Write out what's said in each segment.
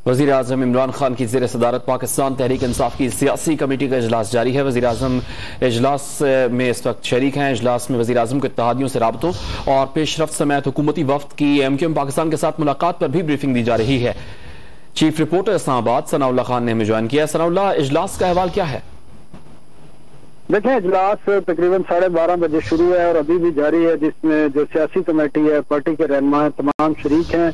वज़ीर आज़म इमरान खान की ज़ेर सदारत पाकिस्तान तहरीक इंसाफ की सियासी कमेटी का इजलास जारी है। वज़ीर आज़म इजलास में इस वक्त शरीक हैं। इजलास में वज़ीर आज़म को इत्तेहादियों से राबतों और पेशरफ्त समेत हुकूमती वफ्द की एमक्यूएम पाकिस्तान के साथ मुलाकात पर भी ब्रीफिंग दी जा रही है। चीफ रिपोर्टर इस्लामाबाद सनाउल्लाह खान ने हमें ज्वाइन किया। सनाउल्लाह, इजलास का अहवाल क्या है? देखें, इजलास तकरीबन 12:30 बजे शुरू है और अभी भी जारी है, जिसमें जो सियासी कमेटी है, पार्टी के रहनुमा तमाम शरीक हैं।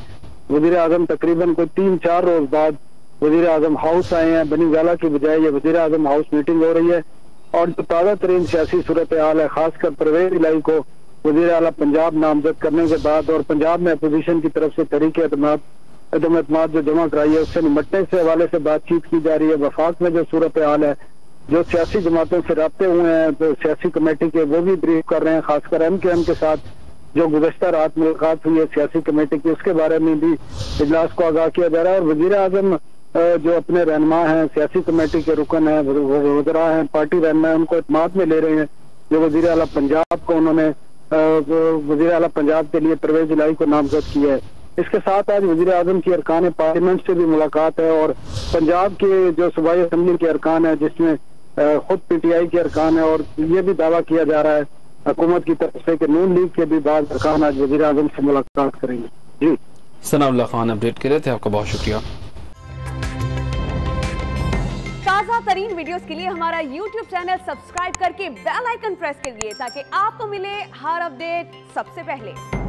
वज़ीर आज़म तकरीबन कोई 3-4 रोज बाद वज़ीर आज़म हाउस आए हैं। बनी गाला की बजाय ये वज़ीर आज़म हाउस मीटिंग हो रही है और जो ताज़ा तरीन सियासी सूरत हाल है, खासकर परवेज इलाही को वज़ीर आला पंजाब नामजद करने के बाद और पंजाब में अपोजिशन की तरफ से तहरीक एतमाद जो जमा कराई है, उससे निपटने से हवाले से बातचीत की जा रही है। वफाक में जो सूरत हाल है, जो सियासी जमातों से रब्ते हुए हैं, तो सियासी कमेटी के वो भी ब्रीफ कर रहे हैं। खासकर एमक्यूएम के साथ जो गुज़श्ता रात मुलाकात हुई है सियासी कमेटी की, उसके बारे में भी इजलास को आगाह किया जा रहा है। और वज़ीर आज़म जो अपने रहनुमा हैं, सियासी कमेटी के रुकन हैं, वज़रा हैं, पार्टी रहनुमा हैं, उनको इत्मीनान में ले रहे हैं। जो वज़ीर आला पंजाब को उन्होंने वज़ीर आला पंजाब के लिए परवेज इलाही को नामजद किया है। इसके साथ आज वज़ीर आज़म की अरकान पार्लियामेंट से भी मुलाकात है और पंजाब के जो सूबाई असम्बली के अरकान है, जिसमें खुद पीटीआई के अरकान है, और ये भी दावा किया जा रहा है हुकूमत की तरफ से कि नून लीग के भी बाद अरकान आज वज़ीर आज़म से मुलाकात करेंगे। जी, सनाउल्लाह खान अपडेट कर रहे थे, आपका बहुत शुक्रिया। ताज़ा तरीन वीडियोस के लिए हमारा YouTube चैनल सब्सक्राइब करके बेल आइकन प्रेस करिए ताकि आपको मिले हर अपडेट सबसे पहले।